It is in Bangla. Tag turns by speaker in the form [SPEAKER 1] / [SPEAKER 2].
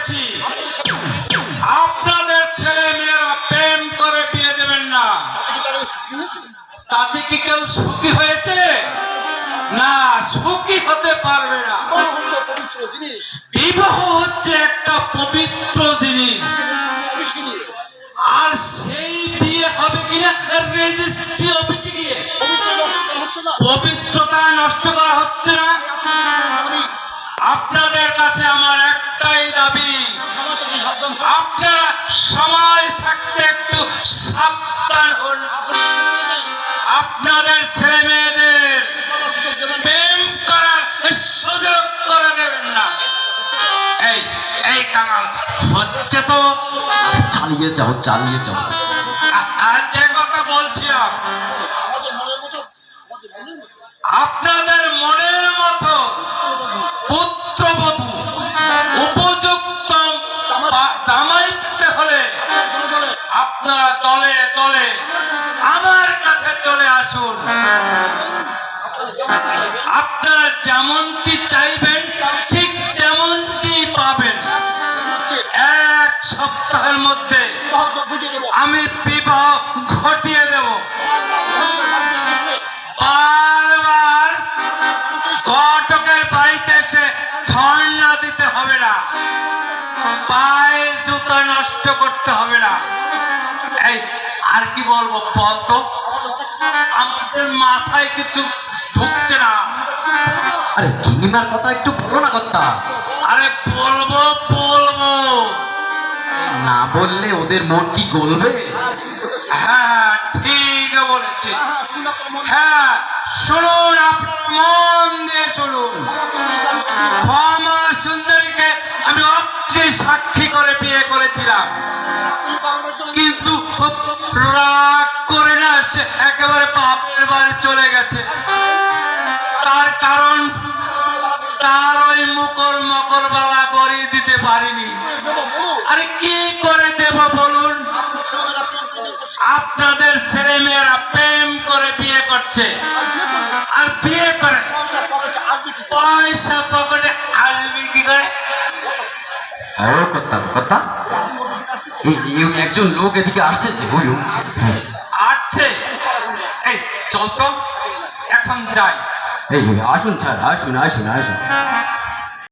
[SPEAKER 1] বলেছি আপনাদের ছেলে মেয়েরা প্রেম করে বিয়ে দেবেন না। তাতে কি কেউ সুখী হয়েছে? না, সুখী হতে পারবে না। বিবাহ হচ্ছে একটা পবিত্র জিনিস, আর সেই বিয়ে হবে কিনা রেজিস্ট্রি অফিসে গিয়ে পবিত্রতা নষ্ট করা হচ্ছে না। আপনাদের কাছে আমার একটাই দাবি, আপনারা সময় থাকতে একটু সাবধান হন। আপনাদের ছেলে মেয়েদের প্রেম করার সুযোগ করে দেবেন না। এই এই কামাল হচ্ছে তো,
[SPEAKER 2] চালিয়ে যাও চালিয়ে যাও।
[SPEAKER 1] আর যে কথা বলছিলাম, আপনাদের মনের মতো পুত্রবধূ উপযুক্ত জামাই পেতে হলে আপনারা দলে দলে আমার কাছে চলে আসুন। আপনারা যেমনটি চাইবেন ঠিক তেমনটি পাবেন। এক সপ্তাহের মধ্যে আমি বিবাহ ঘটিয়ে দেব। বারবার ঘটকের বাড়িতে এসে ধর্ণা দিতে হবে না, পায়ের জুতা নষ্ট করতে হবে না। এই আর কি বলবো বলতো, আমাদের মাথায় কিছু ঢুকছে না।
[SPEAKER 2] আরে গিনিমার কথা একটু বলো না কর্তা।
[SPEAKER 1] আরে বলবো বলবো,
[SPEAKER 2] না বললে ওদের মন কি গলবে?
[SPEAKER 1] হ্যাঁ ঠিক বলেছি। হ্যাঁ শুনুন, আপনার মন দিয়ে শুনুন। ক্ষমা সুন্দরীকে আমি অগ্নি সাক্ষী করে বিয়ে করেছিলাম, কিন্তু রাগ করে না সে একেবারে বাপের বাড়ি চলে গেছে। তার কারণ তার ওই মুকর মকর বালা করিয়ে দিতে পারিনি। আরে কি করে দেব বলুন? আপনাদের ছেলে মেয়েরা প্রেম করে বিয়ে করছে, আর বিয়ে করে পয়সা পকেটে আসবে কি করে?
[SPEAKER 2] ও কর্তা কর্তা, একজন লোক এদিকে আসছে যে বুঝু
[SPEAKER 1] আছে। এই চল তো এখন যাই।
[SPEAKER 2] এই আসুন স্যার, আসুন আসুন আসুন।